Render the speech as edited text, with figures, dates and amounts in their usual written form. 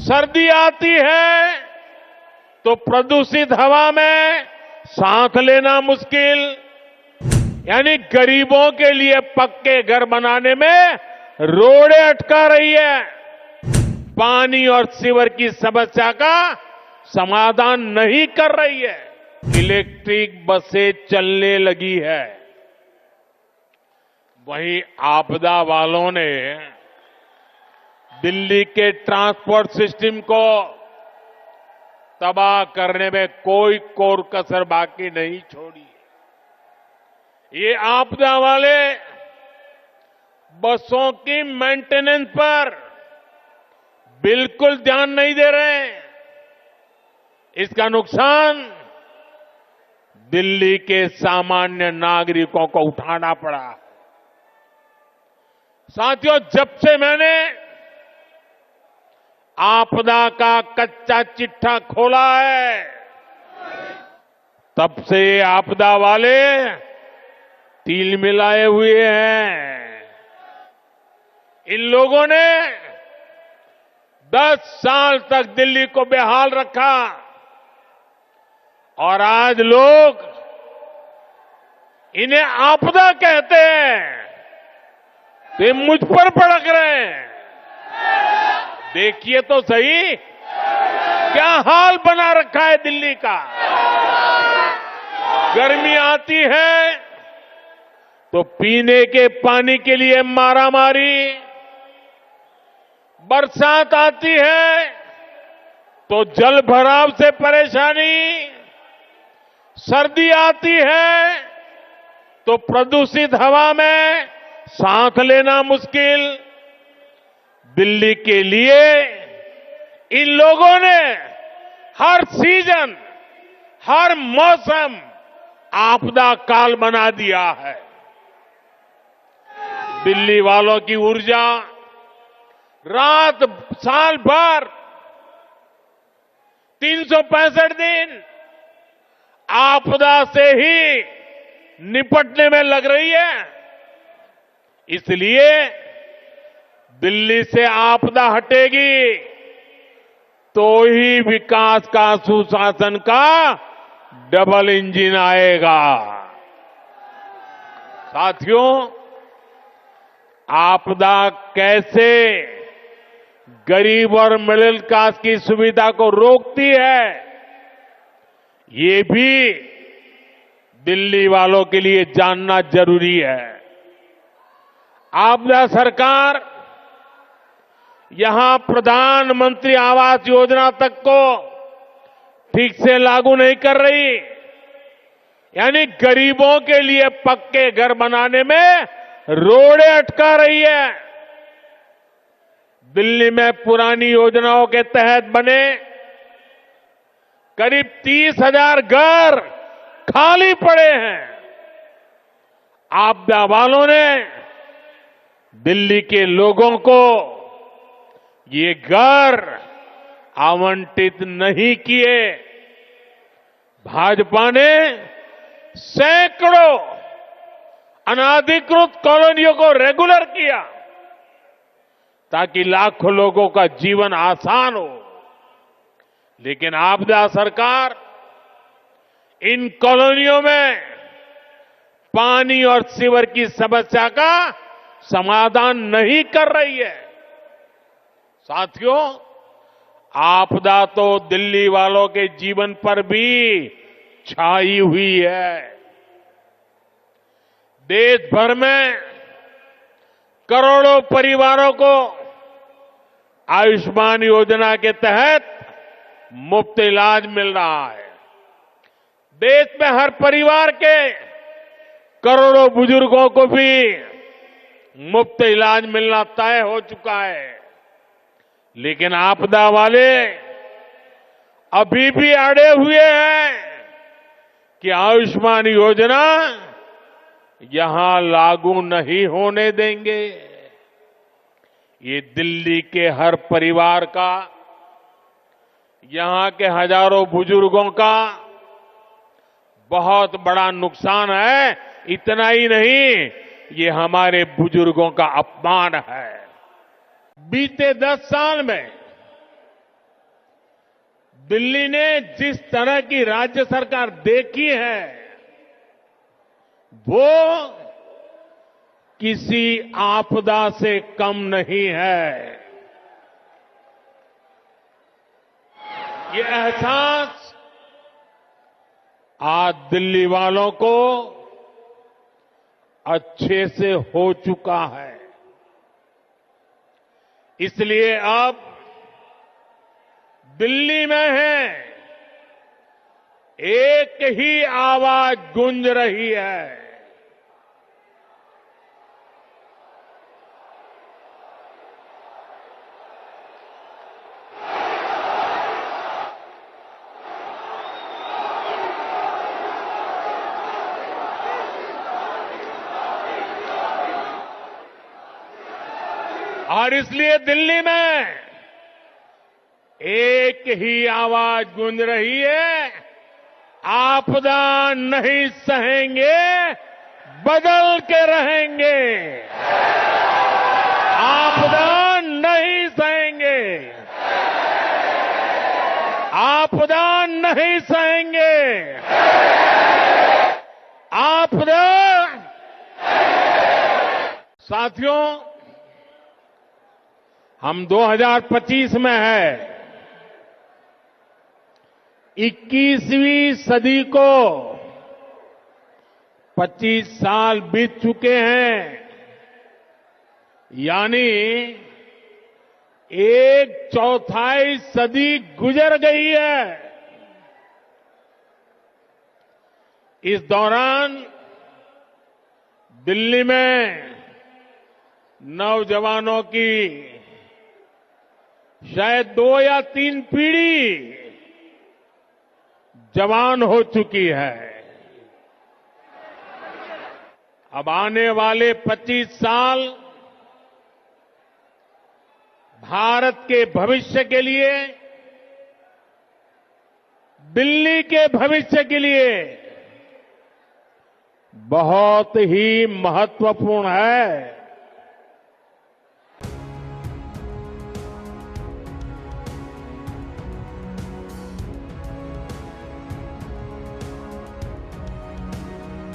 सर्दी आती है तो प्रदूषित हवा में सांस लेना मुश्किल, यानी गरीबों के लिए पक्के घर बनाने में रोड़े अटका रही है। पानी और सीवर की समस्या का समाधान नहीं कर रही है। इलेक्ट्रिक बसें चलने लगी है, वहीं आपदा वालों ने दिल्ली के ट्रांसपोर्ट सिस्टम को तबाह करने में कोई कोर कसर बाकी नहीं छोड़ी। ये आपदा वाले बसों की मेंटेनेंस पर बिल्कुल ध्यान नहीं दे रहे हैं। इसका नुकसान दिल्ली के सामान्य नागरिकों को उठाना पड़ा। साथियों, जब से मैंने आपदा का कच्चा चिट्ठा खोला है, तब से आपदा वाले तिल मिलाए हुए हैं। इन लोगों ने 10 साल तक दिल्ली को बेहाल रखा और आज लोग इन्हें आपदा कहते हैं, तो ये मुझ पर भड़क रहे हैं। देखिए तो सही क्या हाल बना रखा है दिल्ली का। गर्मी आती है तो पीने के पानी के लिए मारामारी, बरसात आती है तो जल भराव से परेशानी, सर्दी आती है तो प्रदूषित हवा में सांस लेना मुश्किल। दिल्ली के लिए इन लोगों ने हर सीजन, हर मौसम आपदा काल बना दिया है। दिल्ली वालों की ऊर्जा रात साल भर 365 दिन आपदा से ही निपटने में लग रही है। इसलिए दिल्ली से आपदा हटेगी तो ही विकास का, सुशासन का डबल इंजन आएगा। साथियों, आपदा कैसे गरीब और मिडिल क्लास की सुविधा को रोकती है, ये भी दिल्ली वालों के लिए जानना जरूरी है। आपदा सरकार यहां प्रधानमंत्री आवास योजना तक को ठीक से लागू नहीं कर रही, यानी गरीबों के लिए पक्के घर बनाने में रोड़े अटका रही है। दिल्ली में पुरानी योजनाओं के तहत बने करीब 30,000 घर खाली पड़े हैं। आपदा वालों ने दिल्ली के लोगों को ये घर आवंटित नहीं किए। भाजपा ने सैकड़ों अनाधिकृत कॉलोनियों को रेगुलर किया ताकि लाखों लोगों का जीवन आसान हो। लेकिन आपदा सरकार इन कॉलोनियों में पानी और सीवर की समस्या का समाधान नहीं कर रही है। साथियों, आपदा तो दिल्ली वालों के जीवन पर भी छाई हुई है। देश भर में करोड़ों परिवारों को आयुष्मान योजना के तहत मुफ्त इलाज मिल रहा है। देश में हर परिवार के करोड़ों बुजुर्गों को भी मुफ्त इलाज मिलना तय हो चुका है। लेकिन आपदा वाले अभी भी अड़े हुए हैं कि आयुष्मान योजना यहां लागू नहीं होने देंगे। ये दिल्ली के हर परिवार का, यहां के हजारों बुजुर्गों का बहुत बड़ा नुकसान है। इतना ही नहीं, ये हमारे बुजुर्गों का अपमान है। बीते 10 साल में दिल्ली ने जिस तरह की राज्य सरकार देखी है वो किसी आपदा से कम नहीं है। ये एहसास आज दिल्ली वालों को अच्छे से हो चुका है। इसलिए अब दिल्ली में है एक ही आवाज गूंज रही है। और इसलिए दिल्ली में एक ही आवाज गूंज रही है, आपदा नहीं सहेंगे, बदल के रहेंगे। आपदा नहीं सहेंगे, आपदा नहीं सहेंगे, आपदा। साथियों, हम 2025 में है। 21वीं सदी को 25 साल बीत चुके हैं, यानी 1/4 सदी गुजर गई है। इस दौरान दिल्ली में नौजवानों की शायद 2 या 3 पीढ़ी जवान हो चुकी है। अब आने वाले 25 साल भारत के भविष्य के लिए, दिल्ली के भविष्य के लिए बहुत ही महत्वपूर्ण है।